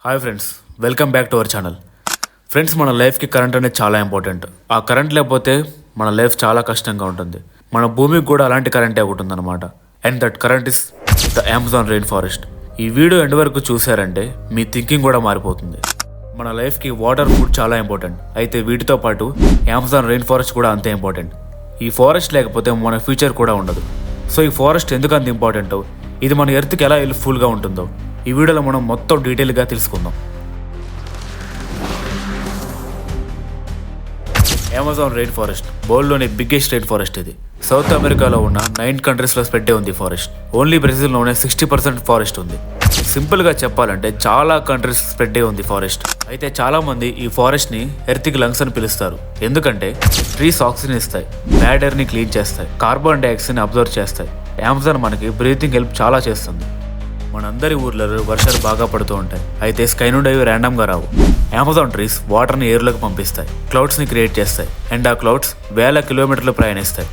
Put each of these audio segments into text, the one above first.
Hi friends, welcome back to our channel. Friends, మన లైఫ్కి current అనేది చాలా ఇంపార్టెంట్. ఆ కరెంట్ లేకపోతే మన లైఫ్ చాలా కష్టంగా ఉంటుంది. మన భూమికి కూడా అలాంటి కరెంటే ఒకటి ఉందన్నమాట. And that current is the Amazon rain forest. ఈ వీడియో ఎండ్ వరకు చూసారంటే మీ థింకింగ్ కూడా మారిపోతుంది. మన లైఫ్కి వాటర్, ఫుడ్ చాలా ఇంపార్టెంట్. అయితే వీటితో పాటు అమెజాన్ రెయిన్ ఫారెస్ట్ కూడా అంతే ఇంపార్టెంట్. ఈ ఫారెస్ట్ లేకపోతే మన ఫ్యూచర్ కూడా ఉండదు. సో ఈ ఫారెస్ట్ ఎందుకు అంత ఇంపార్టెంటో, ఇది మన ఎర్త్కి ఎలా హెల్ప్ఫుల్గా ఉంటుందో ఈ వీడియోలో మనం మొత్తం డీటెయిల్గా తెలుసుకుందాం. అమెజాన్ రెయిన్ ఫారెస్ట్ వరల్డ్లోని బిగ్గెస్ట్ రెయిన్ ఫారెస్ట్. ఇది సౌత్ అమెరికాలో ఉన్న 9 కంట్రీస్లో స్ప్రెడ్ ఉంది. ఫారెస్ట్ ఓన్లీ బ్రెజిల్లోనే 60% ఫారెస్ట్ ఉంది. సింపుల్గా చెప్పాలంటే చాలా కంట్రీస్ స్ప్రెడ్ ఉంది ఫారెస్ట్. అయితే చాలా మంది ఈ ఫారెస్ట్ని ఎర్త్కి లంగ్స్ అని పిలుస్తారు. ఎందుకంటే ట్రీస్ ఆక్సిజన్ ఇస్తాయి, బ్యాడ్ ఎయిర్ని క్లీన్ చేస్తాయి, కార్బన్ డైఆక్సైడ్ని అబ్జర్వ్ చేస్తాయి. అమెజాన్ మనకి బ్రీతింగ్ హెల్ప్ చాలా చేస్తుంది. మనందరి ఊర్లలో వర్షాలు బాగా పడుతూ ఉంటాయి. అయితే స్కై నుండి అవి ర్యాండమ్గా రావు. అమెజాన్ ట్రీస్ వాటర్ని ఎయిర్లోకి పంపిస్తాయి, క్లౌడ్స్ని క్రియేట్ చేస్తాయి. అండ్ ఆ క్లౌడ్స్ వేల కిలోమీటర్లు ప్రయాణిస్తాయి.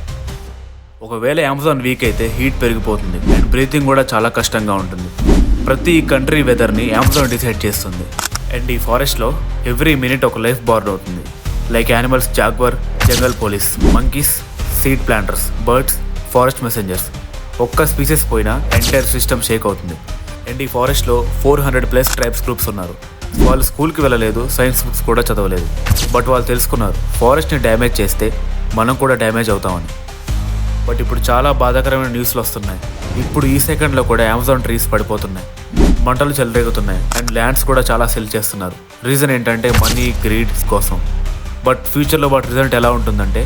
ఒకవేళ అమెజాన్ వీక్ అయితే హీట్ పెరిగిపోతుంది అండ్ బ్రీతింగ్ కూడా చాలా కష్టంగా ఉంటుంది. ప్రతి కంట్రీ వెదర్ని అమెజాన్ డిసైడ్ చేస్తుంది. అండ్ ఈ ఫారెస్ట్లో ఎవ్రీ మినిట్ ఒక లైఫ్ బార్న్ అవుతుంది. Like animals, jaguar, jungle police, monkeys, seed planters, birds, forest messengers. ఒక్క స్పీసెస్ పోయినా ఎంటైర్ సిస్టమ్ షేక్ అవుతుంది. అండ్ ఈ ఫారెస్ట్లో 400+ ట్రైబ్స్ గ్రూప్స్ ఉన్నారు. వాళ్ళు స్కూల్కి వెళ్ళలేదు, సైన్స్ బుక్స్ కూడా చదవలేదు. బట్ వాళ్ళు తెలుసుకున్నారు ఫారెస్ట్ని డ్యామేజ్ చేస్తే మనం కూడా డ్యామేజ్ అవుతామని. బట్ ఇప్పుడు చాలా బాధాకరమైన న్యూస్లు వస్తున్నాయి. ఇప్పుడు ఈ సెకండ్లో కూడా అమెజాన్ ట్రీస్ పడిపోతున్నాయి, మంటలు చెలరేగుతున్నాయి అండ్ ల్యాండ్స్ కూడా చాలా సెల్ చేస్తున్నారు. రీజన్ ఏంటంటే మనీ, గ్రీడ్ కోసం. బట్ ఫ్యూచర్లో వాటి రిజల్ట్ ఎలా ఉంటుందంటే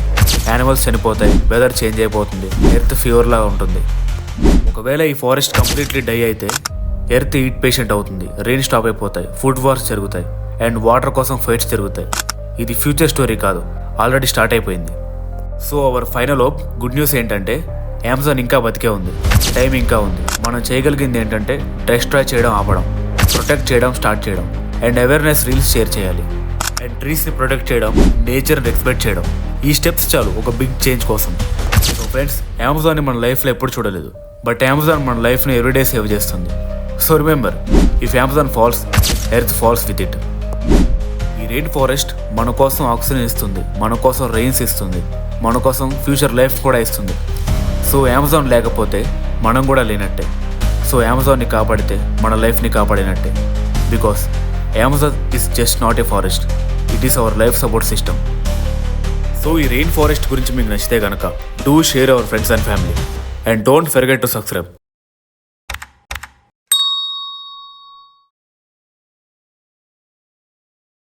యానిమల్స్ చనిపోతాయి, వెదర్ చేంజ్ అయిపోతుంది, ఎర్త్ ఫీవర్లా ఉంటుంది. ఒకవేళ ఈ ఫారెస్ట్ కంప్లీట్లీ డై అయితే ఎర్త్ హీట్ పేషెంట్ అవుతుంది, రెయిన్ స్టాప్ అయిపోతాయి, ఫుడ్ వార్స్ జరుగుతాయి అండ్ వాటర్ కోసం ఫైట్స్ జరుగుతాయి. ఇది ఫ్యూచర్ స్టోరీ కాదు, ఆల్రెడీ స్టార్ట్ అయిపోయింది. So our final hope, good news ఏంటంటే అమెజాన్ ఇంకా బతికే ఉంది, టైం ఇంకా ఉంది. మనం చేయగలిగింది ఏంటంటే డిస్ట్రాయ్ చేయడం ఆపడం, ప్రొటెక్ట్ చేయడం స్టార్ట్ చేయడం అండ్ అవేర్నెస్ రీల్స్ షేర్ చేయాలి. అండ్ ట్రీస్ని ప్రొటెక్ట్ చేయడం, నేచర్ని రెస్పెక్ట్ చేయడం. ఈ స్టెప్స్ చాలు ఒక బిగ్ చేంజ్ కోసం. సో ఫ్రెండ్స్, అమెజాన్ని మన లైఫ్లో ఎప్పుడు చూడలేదు, బట్ అమెజాన్ మన లైఫ్ని ఎవ్రీడే సేవ్ చేస్తుంది. So remember, if Amazon falls, earth falls with it. ఈ రెయిన్ ఫారెస్ట్ మన కోసం ఆక్సిజన్ ఇస్తుంది, మన కోసం రెయిన్స్ ఇస్తుంది, మన కోసం ఫ్యూచర్ లైఫ్ కూడా ఇస్తుంది. సో అమెజాన్ లేకపోతే మనం కూడా లేనట్టే. సో అమెజాన్ని కాపాడితే మన లైఫ్ని కాపాడినట్టే. Because Amazon is just not a forest, it is our life support system. So ఈ రెయిన్ ఫారెస్ట్ గురించి మీకు నచ్చితే కనుక do share our friends and family. And don't forget to subscribe.